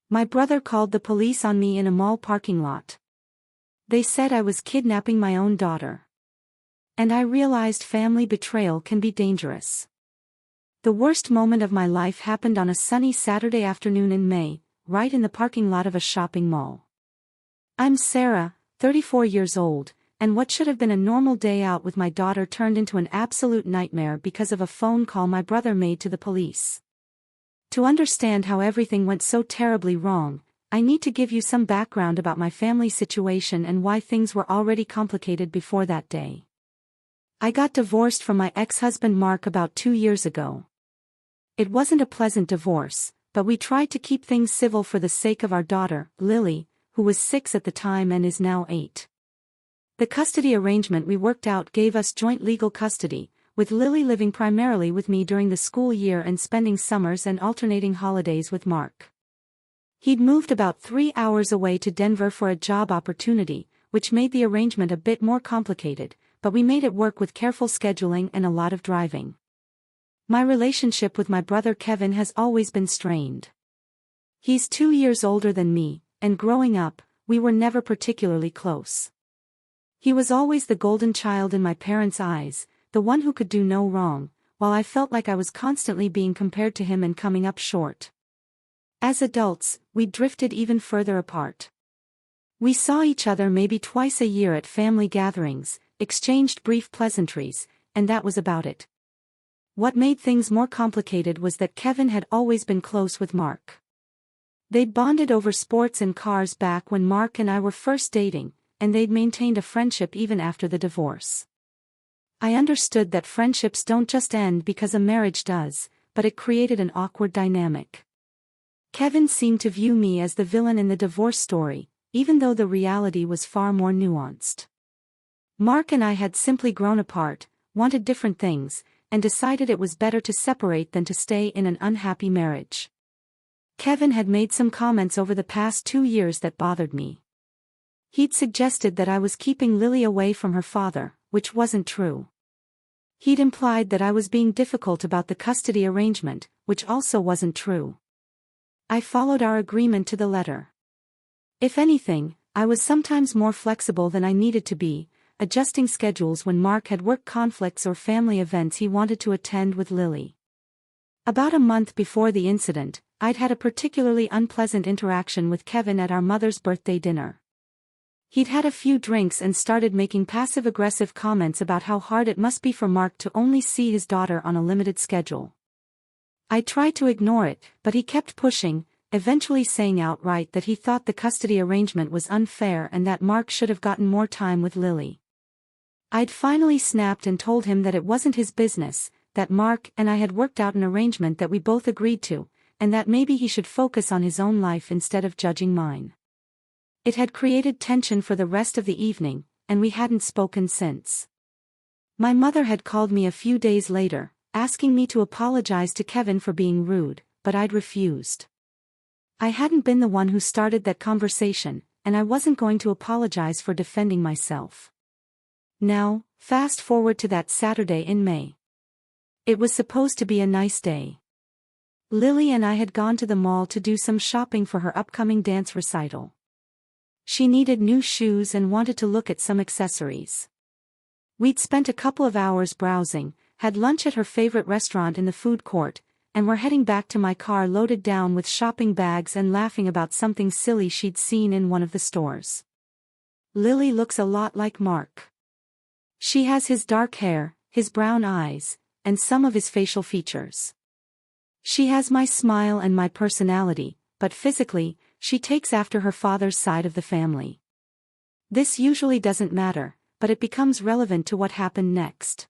My brother called the police on me in a mall parking lot. They said I was kidnapping my own daughter. And I realized family betrayal can be dangerous. The worst moment of my life happened on a sunny Saturday afternoon in May, right in the parking lot of a shopping mall. I'm Sarah, 34 years old, and what should have been a normal day out with my daughter turned into an absolute nightmare because of a phone call my brother made to the police. To understand how everything went so terribly wrong, I need to give you some background about my family situation and why things were already complicated before that day. I got divorced from my ex-husband Mark about 2 years ago. It wasn't a pleasant divorce, but we tried to keep things civil for the sake of our daughter, Lily, who was 6 at the time and is now 8. The custody arrangement we worked out gave us joint legal custody, with Lily living primarily with me during the school year and spending summers and alternating holidays with Mark. He'd moved about 3 hours away to Denver for a job opportunity, which made the arrangement a bit more complicated, but we made it work with careful scheduling and a lot of driving. My relationship with my brother Kevin has always been strained. He's 2 years older than me, and growing up, we were never particularly close. He was always the golden child in my parents' eyes, the one who could do no wrong, while I felt like I was constantly being compared to him and coming up short. As adults, we drifted even further apart. We saw each other maybe twice a year at family gatherings, exchanged brief pleasantries, and that was about it. What made things more complicated was that Kevin had always been close with Mark. They'd bonded over sports and cars back when Mark and I were first dating, and they'd maintained a friendship even after the divorce. I understood that friendships don't just end because a marriage does, but it created an awkward dynamic. Kevin seemed to view me as the villain in the divorce story, even though the reality was far more nuanced. Mark and I had simply grown apart, wanted different things, and decided it was better to separate than to stay in an unhappy marriage. Kevin had made some comments over the past 2 years that bothered me. He'd suggested that I was keeping Lily away from her father, which wasn't true. He'd implied that I was being difficult about the custody arrangement, which also wasn't true. I followed our agreement to the letter. If anything, I was sometimes more flexible than I needed to be, adjusting schedules when Mark had work conflicts or family events he wanted to attend with Lily. About a month before the incident, I'd had a particularly unpleasant interaction with Kevin at our mother's birthday dinner. He'd had a few drinks and started making passive-aggressive comments about how hard it must be for Mark to only see his daughter on a limited schedule. I tried to ignore it, but he kept pushing, eventually saying outright that he thought the custody arrangement was unfair and that Mark should have gotten more time with Lily. I'd finally snapped and told him that it wasn't his business, that Mark and I had worked out an arrangement that we both agreed to, and that maybe he should focus on his own life instead of judging mine. It had created tension for the rest of the evening, and we hadn't spoken since. My mother had called me a few days later, asking me to apologize to Kevin for being rude, but I'd refused. I hadn't been the one who started that conversation, and I wasn't going to apologize for defending myself. Now, fast forward to that Saturday in May. It was supposed to be a nice day. Lily and I had gone to the mall to do some shopping for her upcoming dance recital. She needed new shoes and wanted to look at some accessories. We'd spent a couple of hours browsing, had lunch at her favorite restaurant in the food court, and were heading back to my car loaded down with shopping bags and laughing about something silly she'd seen in one of the stores. Lily looks a lot like Mark. She has his dark hair, his brown eyes, and some of his facial features. She has my smile and my personality, but physically, she takes after her father's side of the family. This usually doesn't matter, but it becomes relevant to what happened next.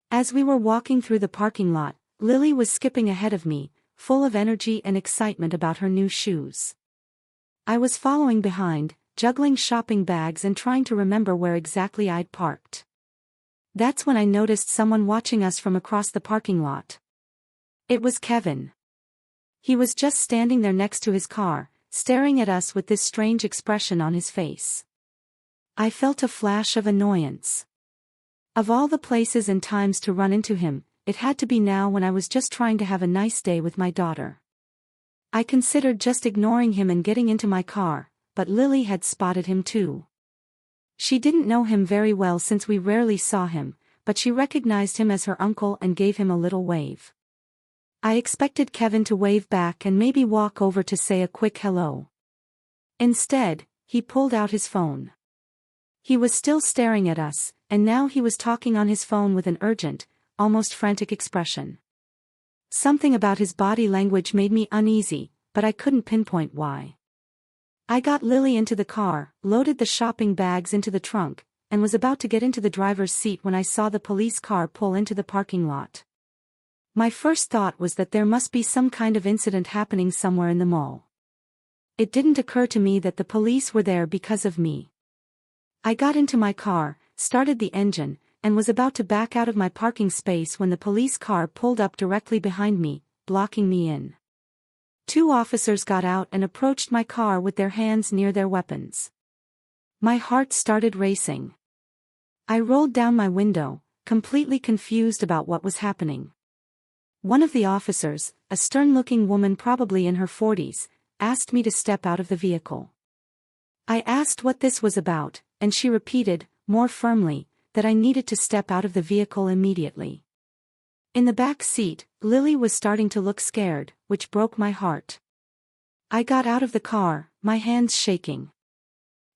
As we were walking through the parking lot, Lily was skipping ahead of me, full of energy and excitement about her new shoes. I was following behind, juggling shopping bags and trying to remember where exactly I'd parked. That's when I noticed someone watching us from across the parking lot. It was Kevin. He was just standing there next to his car, staring at us with this strange expression on his face. I felt a flash of annoyance. Of all the places and times to run into him, it had to be now when I was just trying to have a nice day with my daughter. I considered just ignoring him and getting into my car, but Lily had spotted him too. She didn't know him very well since we rarely saw him, but she recognized him as her uncle and gave him a little wave. I expected Kevin to wave back and maybe walk over to say a quick hello. Instead, he pulled out his phone. He was still staring at us, and now he was talking on his phone with an urgent, almost frantic expression. Something about his body language made me uneasy, but I couldn't pinpoint why. I got Lily into the car, loaded the shopping bags into the trunk, and was about to get into the driver's seat when I saw the police car pull into the parking lot. My first thought was that there must be some kind of incident happening somewhere in the mall. It didn't occur to me that the police were there because of me. I got into my car, started the engine, and was about to back out of my parking space when the police car pulled up directly behind me, blocking me in. Two officers got out and approached my car with their hands near their weapons. My heart started racing. I rolled down my window, completely confused about what was happening. One of the officers, a stern-looking woman probably in her 40s, asked me to step out of the vehicle. I asked what this was about, and she repeated, more firmly, that I needed to step out of the vehicle immediately. In the back seat, Lily was starting to look scared, which broke my heart. I got out of the car, my hands shaking.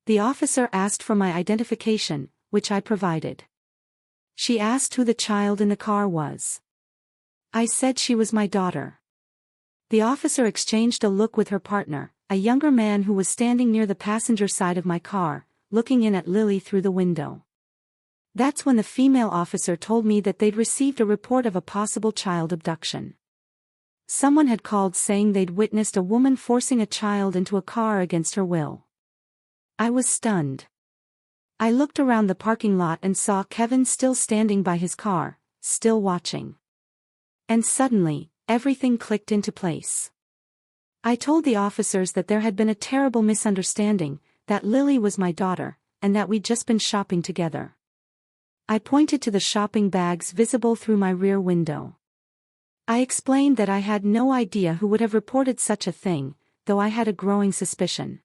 The officer asked for my identification, which I provided. She asked who the child in the car was. I said she was my daughter. The officer exchanged a look with her partner, a younger man who was standing near the passenger side of my car, looking in at Lily through the window. That's when the female officer told me that they'd received a report of a possible child abduction. Someone had called saying they'd witnessed a woman forcing a child into a car against her will. I was stunned. I looked around the parking lot and saw Kevin still standing by his car, still watching. And suddenly, everything clicked into place. I told the officers that there had been a terrible misunderstanding, that Lily was my daughter, and that we'd just been shopping together. I pointed to the shopping bags visible through my rear window. I explained that I had no idea who would have reported such a thing, though I had a growing suspicion.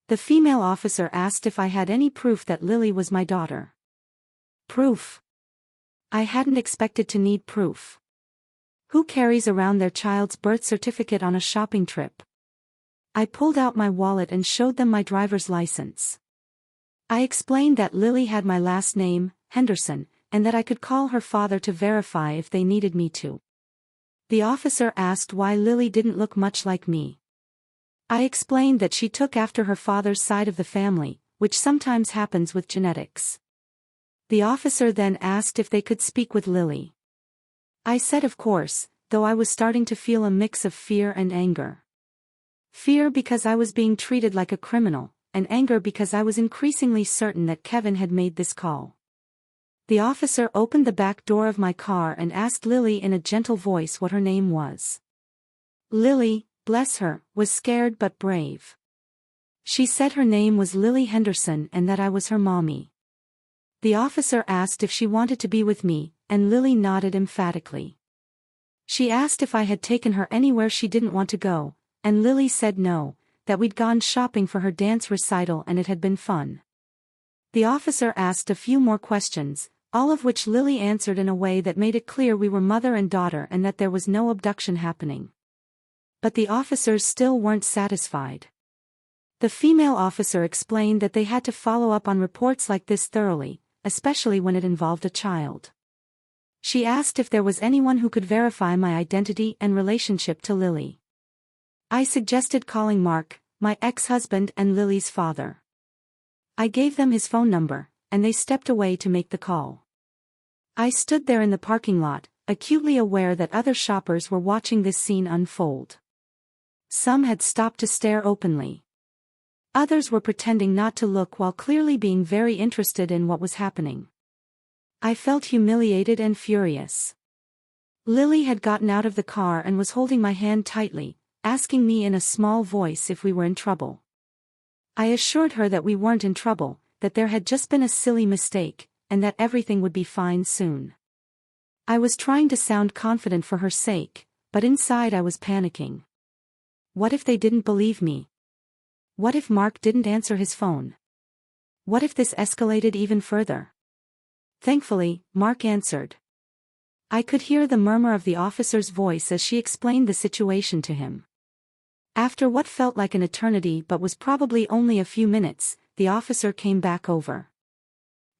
The female officer asked if I had any proof that Lily was my daughter. Proof? I hadn't expected to need proof. Who carries around their child's birth certificate on a shopping trip? I pulled out my wallet and showed them my driver's license. I explained that Lily had my last name, Henderson, and that I could call her father to verify if they needed me to. The officer asked why Lily didn't look much like me. I explained that she took after her father's side of the family, which sometimes happens with genetics. The officer then asked if they could speak with Lily. I said of course, though I was starting to feel a mix of fear and anger. Fear because I was being treated like a criminal, and anger because I was increasingly certain that Kevin had made this call. The officer opened the back door of my car and asked Lily in a gentle voice what her name was. Lily, bless her, was scared but brave. She said her name was Lily Henderson and that I was her mommy. The officer asked if she wanted to be with me, and Lily nodded emphatically. She asked if I had taken her anywhere she didn't want to go, and Lily said no, that we'd gone shopping for her dance recital and it had been fun. The officer asked a few more questions, all of which Lily answered in a way that made it clear we were mother and daughter and that there was no abduction happening. But the officers still weren't satisfied. The female officer explained that they had to follow up on reports like this thoroughly, especially when it involved a child. She asked if there was anyone who could verify my identity and relationship to Lily. I suggested calling Mark, my ex-husband and Lily's father. I gave them his phone number, and they stepped away to make the call. I stood there in the parking lot, acutely aware that other shoppers were watching this scene unfold. Some had stopped to stare openly. Others were pretending not to look while clearly being very interested in what was happening. I felt humiliated and furious. Lily had gotten out of the car and was holding my hand tightly, asking me in a small voice if we were in trouble. I assured her that we weren't in trouble, that there had just been a silly mistake, and that everything would be fine soon. I was trying to sound confident for her sake, but inside I was panicking. What if they didn't believe me? What if Mark didn't answer his phone? What if this escalated even further? Thankfully, Mark answered. I could hear the murmur of the officer's voice as she explained the situation to him. After what felt like an eternity but was probably only a few minutes, the officer came back over.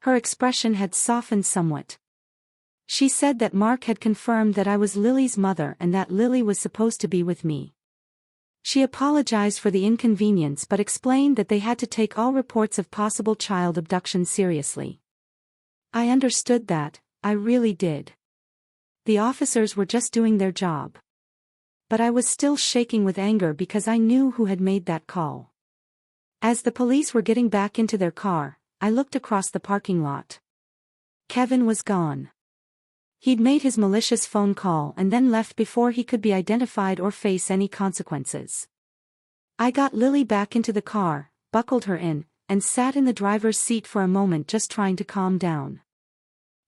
Her expression had softened somewhat. She said that Mark had confirmed that I was Lily's mother and that Lily was supposed to be with me. She apologized for the inconvenience but explained that they had to take all reports of possible child abduction seriously. I understood that, I really did. The officers were just doing their job. But I was still shaking with anger because I knew who had made that call. As the police were getting back into their car, I looked across the parking lot. Kevin was gone. He'd made his malicious phone call and then left before he could be identified or face any consequences. I got Lily back into the car, buckled her in, and sat in the driver's seat for a moment just trying to calm down.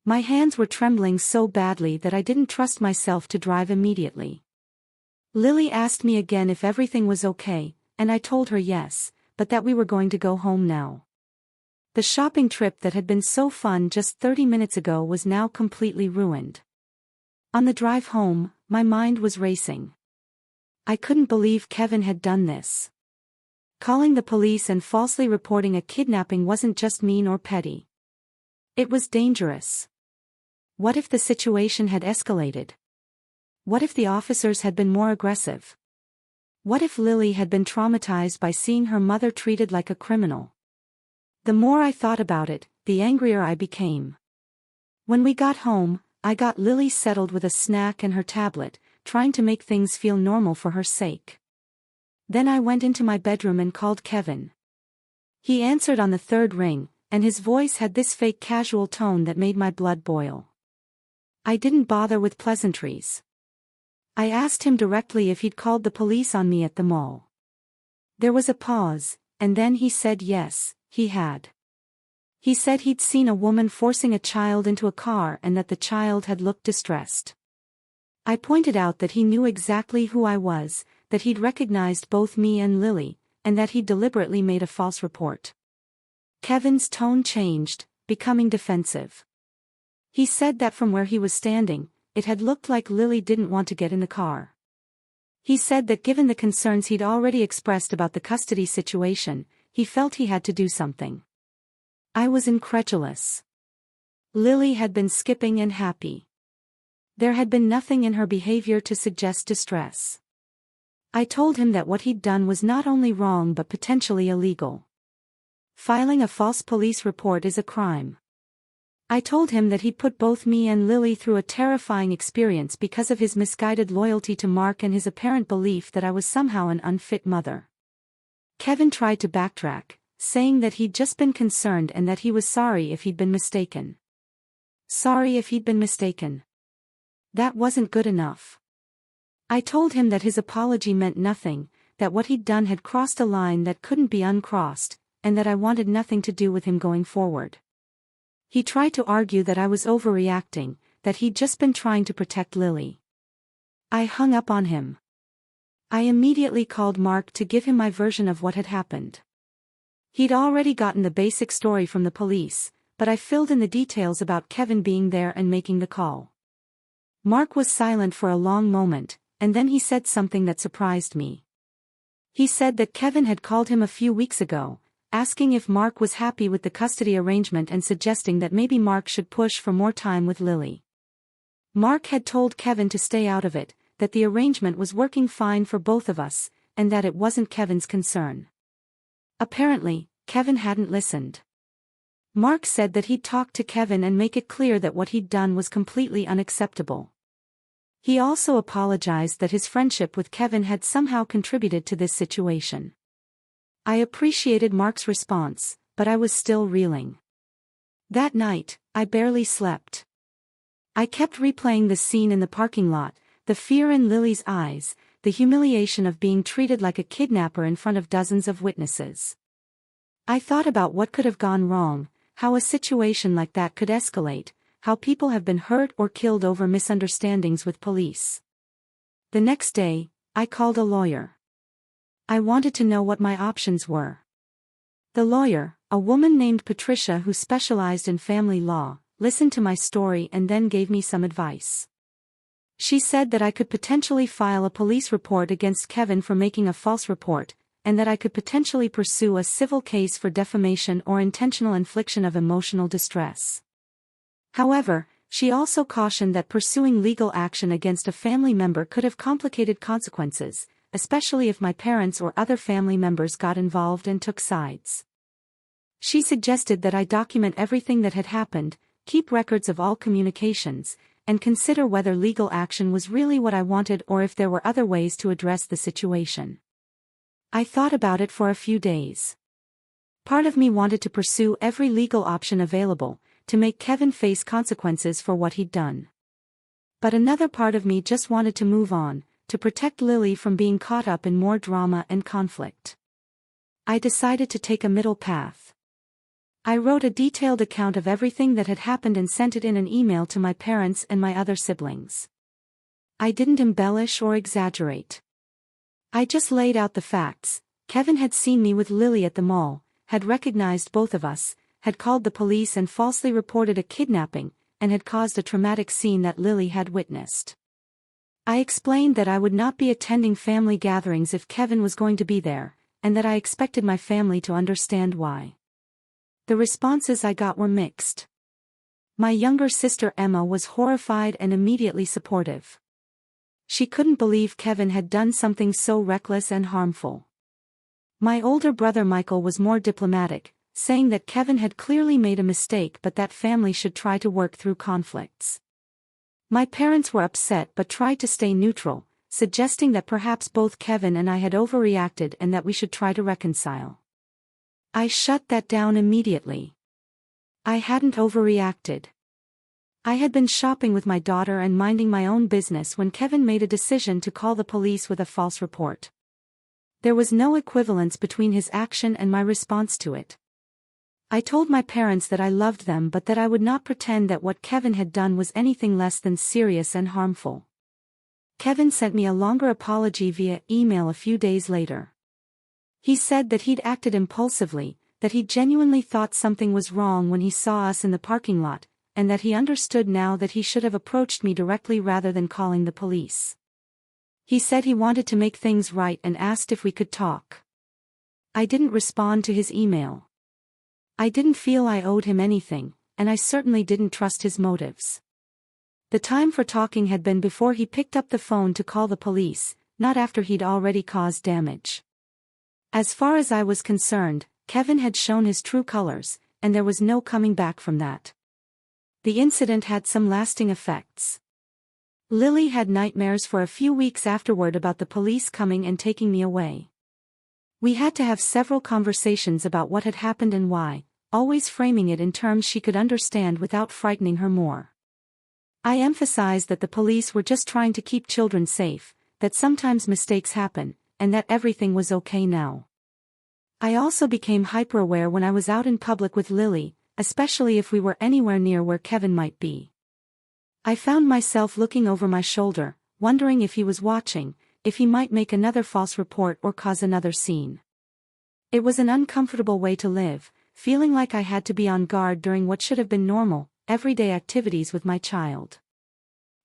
My hands were trembling so badly that I didn't trust myself to drive immediately. Lily asked me again if everything was okay, and I told her yes, but that we were going to go home now. The shopping trip that had been so fun just 30 minutes ago was now completely ruined. On the drive home, my mind was racing. I couldn't believe Kevin had done this. Calling the police and falsely reporting a kidnapping wasn't just mean or petty. It was dangerous. What if the situation had escalated? What if the officers had been more aggressive? What if Lily had been traumatized by seeing her mother treated like a criminal? The more I thought about it, the angrier I became. When we got home, I got Lily settled with a snack and her tablet, trying to make things feel normal for her sake. Then I went into my bedroom and called Kevin. He answered on the third ring, and his voice had this fake casual tone that made my blood boil. I didn't bother with pleasantries. I asked him directly if he'd called the police on me at the mall. There was a pause, and then he said yes, he had. He said he'd seen a woman forcing a child into a car and that the child had looked distressed. I pointed out that he knew exactly who I was, that he'd recognized both me and Lily, and that he'd deliberately made a false report. Kevin's tone changed, becoming defensive. He said that from where he was standing, it had looked like Lily didn't want to get in the car. He said that given the concerns he'd already expressed about the custody situation, he felt he had to do something. I was incredulous. Lily had been skipping and happy. There had been nothing in her behavior to suggest distress. I told him that what he'd done was not only wrong but potentially illegal. Filing a false police report is a crime. I told him that he'd put both me and Lily through a terrifying experience because of his misguided loyalty to Mark and his apparent belief that I was somehow an unfit mother. Kevin tried to backtrack, saying that he'd just been concerned and that he was sorry if he'd been mistaken. Sorry if he'd been mistaken. That wasn't good enough. I told him that his apology meant nothing, that what he'd done had crossed a line that couldn't be uncrossed, and that I wanted nothing to do with him going forward. He tried to argue that I was overreacting, that he'd just been trying to protect Lily. I hung up on him. I immediately called Mark to give him my version of what had happened. He'd already gotten the basic story from the police, but I filled in the details about Kevin being there and making the call. Mark was silent for a long moment, and then he said something that surprised me. He said that Kevin had called him a few weeks ago, asking if Mark was happy with the custody arrangement and suggesting that maybe Mark should push for more time with Lily. Mark had told Kevin to stay out of it, that the arrangement was working fine for both of us, and that it wasn't Kevin's concern. Apparently, Kevin hadn't listened. Mark said that he'd talk to Kevin and make it clear that what he'd done was completely unacceptable. He also apologized that his friendship with Kevin had somehow contributed to this situation. I appreciated Mark's response, but I was still reeling. That night, I barely slept. I kept replaying the scene in the parking lot, the fear in Lily's eyes, the humiliation of being treated like a kidnapper in front of dozens of witnesses. I thought about what could have gone wrong, how a situation like that could escalate, how people have been hurt or killed over misunderstandings with police. The next day, I called a lawyer. I wanted to know what my options were. The lawyer, a woman named Patricia who specialized in family law, listened to my story and then gave me some advice. She said that I could potentially file a police report against Kevin for making a false report, and that I could potentially pursue a civil case for defamation or intentional infliction of emotional distress. However, she also cautioned that pursuing legal action against a family member could have complicated consequences, especially if my parents or other family members got involved and took sides. She suggested that I document everything that had happened, keep records of all communications, and consider whether legal action was really what I wanted or if there were other ways to address the situation. I thought about it for a few days. Part of me wanted to pursue every legal option available, to make Kevin face consequences for what he'd done. But another part of me just wanted to move on, to protect Lily from being caught up in more drama and conflict. I decided to take a middle path. I wrote a detailed account of everything that had happened and sent it in an email to my parents and my other siblings. I didn't embellish or exaggerate. I just laid out the facts. Kevin had seen me with Lily at the mall, had recognized both of us, had called the police and falsely reported a kidnapping, and had caused a traumatic scene that Lily had witnessed. I explained that I would not be attending family gatherings if Kevin was going to be there, and that I expected my family to understand why. The responses I got were mixed. My younger sister Emma was horrified and immediately supportive. She couldn't believe Kevin had done something so reckless and harmful. My older brother Michael was more diplomatic, saying that Kevin had clearly made a mistake but that family should try to work through conflicts. My parents were upset but tried to stay neutral, suggesting that perhaps both Kevin and I had overreacted and that we should try to reconcile. I shut that down immediately. I hadn't overreacted. I had been shopping with my daughter and minding my own business when Kevin made a decision to call the police with a false report. There was no equivalence between his action and my response to it. I told my parents that I loved them but that I would not pretend that what Kevin had done was anything less than serious and harmful. Kevin sent me a longer apology via email a few days later. He said that he'd acted impulsively, that he genuinely thought something was wrong when he saw us in the parking lot, and that he understood now that he should have approached me directly rather than calling the police. He said he wanted to make things right and asked if we could talk. I didn't respond to his email. I didn't feel I owed him anything, and I certainly didn't trust his motives. The time for talking had been before he picked up the phone to call the police, not after he'd already caused damage. As far as I was concerned, Kevin had shown his true colors, and there was no coming back from that. The incident had some lasting effects. Lily had nightmares for a few weeks afterward about the police coming and taking me away. We had to have several conversations about what had happened and why, always framing it in terms she could understand without frightening her more. I emphasized that the police were just trying to keep children safe, that sometimes mistakes happen, and that everything was okay now. I also became hyper-aware when I was out in public with Lily, especially if we were anywhere near where Kevin might be. I found myself looking over my shoulder, wondering if he was watching, if he might make another false report or cause another scene. It was an uncomfortable way to live, feeling like I had to be on guard during what should have been normal, everyday activities with my child.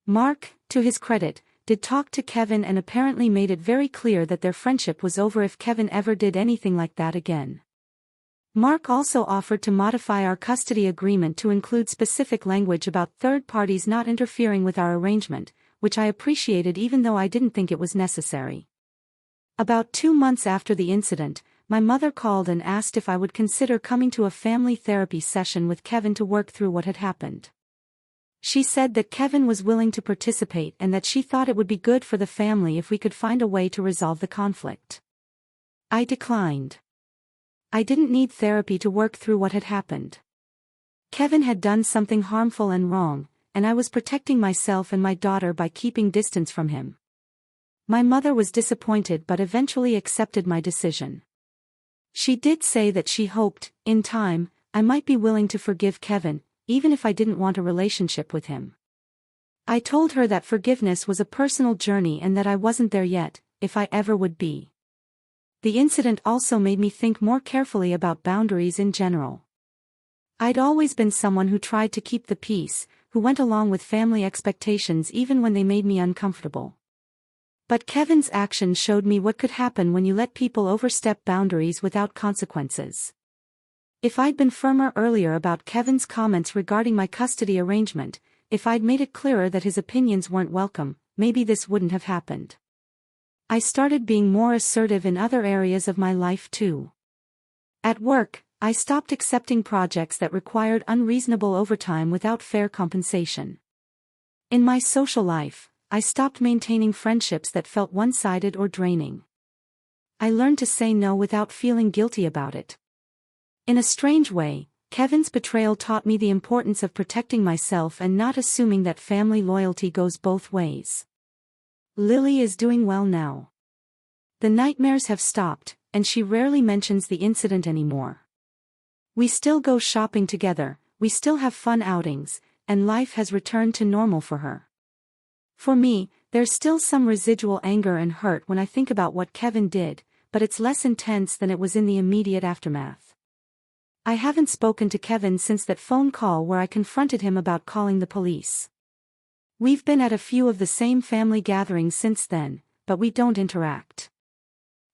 Mark, to his credit, did talk to Kevin and apparently made it very clear that their friendship was over if Kevin ever did anything like that again. Mark also offered to modify our custody agreement to include specific language about third parties not interfering with our arrangement, which I appreciated even though I didn't think it was necessary. About 2 months after the incident, my mother called and asked if I would consider coming to a family therapy session with Kevin to work through what had happened. She said that Kevin was willing to participate and that she thought it would be good for the family if we could find a way to resolve the conflict. I declined. I didn't need therapy to work through what had happened. Kevin had done something harmful and wrong, and I was protecting myself and my daughter by keeping distance from him. My mother was disappointed but eventually accepted my decision. She did say that she hoped, in time, I might be willing to forgive Kevin, even if I didn't want a relationship with him. I told her that forgiveness was a personal journey and that I wasn't there yet, if I ever would be. The incident also made me think more carefully about boundaries in general. I'd always been someone who tried to keep the peace, who went along with family expectations even when they made me uncomfortable. But Kevin's actions showed me what could happen when you let people overstep boundaries without consequences. If I'd been firmer earlier about Kevin's comments regarding my custody arrangement, if I'd made it clearer that his opinions weren't welcome, maybe this wouldn't have happened. I started being more assertive in other areas of my life too. At work, I stopped accepting projects that required unreasonable overtime without fair compensation. In my social life, I stopped maintaining friendships that felt one-sided or draining. I learned to say no without feeling guilty about it. In a strange way, Kevin's betrayal taught me the importance of protecting myself and not assuming that family loyalty goes both ways. Lily is doing well now. The nightmares have stopped, and she rarely mentions the incident anymore. We still go shopping together, we still have fun outings, and life has returned to normal for her. For me, there's still some residual anger and hurt when I think about what Kevin did, but it's less intense than it was in the immediate aftermath. I haven't spoken to Kevin since that phone call where I confronted him about calling the police. We've been at a few of the same family gatherings since then, but we don't interact.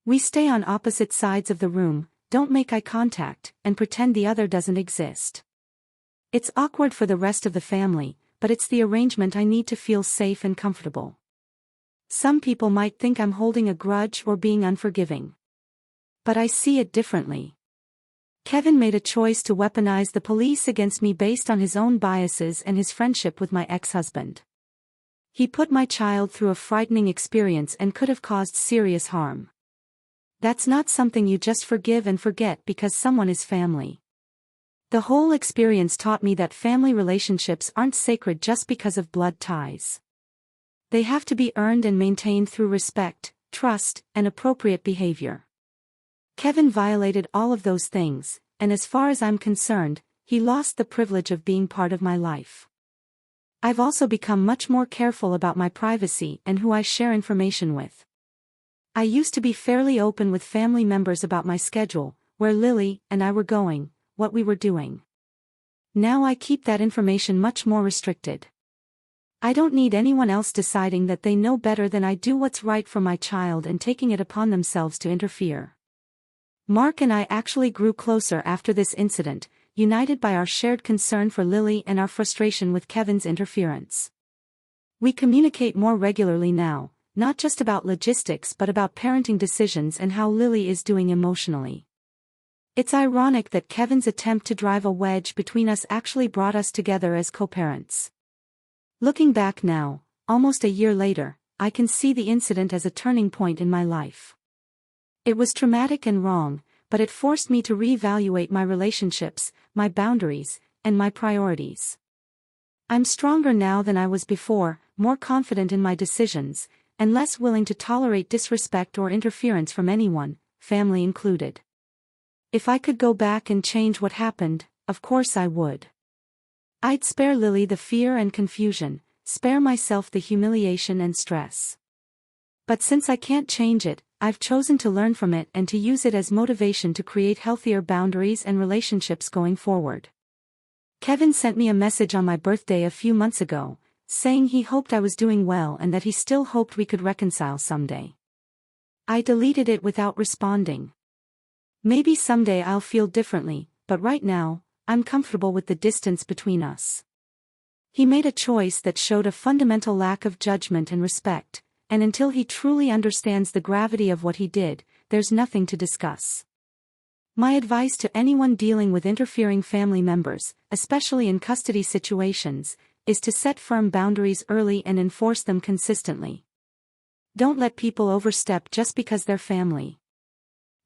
We stay on opposite sides of the room, don't make eye contact, and pretend the other doesn't exist. It's awkward for the rest of the family, but it's the arrangement I need to feel safe and comfortable. Some people might think I'm holding a grudge or being unforgiving. But I see it differently. Kevin made a choice to weaponize the police against me based on his own biases and his friendship with my ex-husband. He put my child through a frightening experience and could have caused serious harm. That's not something you just forgive and forget because someone is family. The whole experience taught me that family relationships aren't sacred just because of blood ties. They have to be earned and maintained through respect, trust, and appropriate behavior. Kevin violated all of those things, and as far as I'm concerned, he lost the privilege of being part of my life. I've also become much more careful about my privacy and who I share information with. I used to be fairly open with family members about my schedule, where Lily and I were going, what we were doing. Now I keep that information much more restricted. I don't need anyone else deciding that they know better than I do what's right for my child and taking it upon themselves to interfere. Mark and I actually grew closer after this incident, united by our shared concern for Lily and our frustration with Kevin's interference. We communicate more regularly now, not just about logistics but about parenting decisions and how Lily is doing emotionally. It's ironic that Kevin's attempt to drive a wedge between us actually brought us together as co-parents. Looking back now, almost a year later, I can see the incident as a turning point in my life. It was traumatic and wrong, but it forced me to reevaluate my relationships, my boundaries, and my priorities. I'm stronger now than I was before, more confident in my decisions, and less willing to tolerate disrespect or interference from anyone, family included. If I could go back and change what happened, of course I would. I'd spare Lily the fear and confusion, spare myself the humiliation and stress. But since I can't change it, I've chosen to learn from it and to use it as motivation to create healthier boundaries and relationships going forward. Kevin sent me a message on my birthday a few months ago, saying he hoped I was doing well and that he still hoped we could reconcile someday. I deleted it without responding. Maybe someday I'll feel differently, but right now, I'm comfortable with the distance between us. He made a choice that showed a fundamental lack of judgment and respect, and until he truly understands the gravity of what he did, there's nothing to discuss. My advice to anyone dealing with interfering family members, especially in custody situations, is to set firm boundaries early and enforce them consistently. Don't let people overstep just because they're family.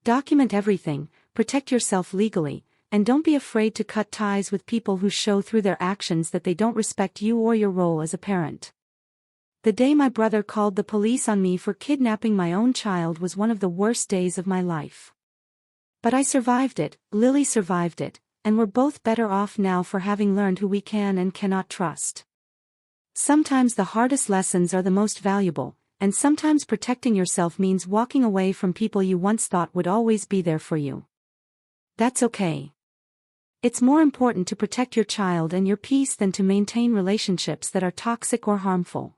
Document everything, protect yourself legally, and don't be afraid to cut ties with people who show through their actions that they don't respect you or your role as a parent. The day my brother called the police on me for kidnapping my own child was one of the worst days of my life. But I survived it, Lily survived it, and we're both better off now for having learned who we can and cannot trust. Sometimes the hardest lessons are the most valuable, and sometimes protecting yourself means walking away from people you once thought would always be there for you. That's okay. It's more important to protect your child and your peace than to maintain relationships that are toxic or harmful.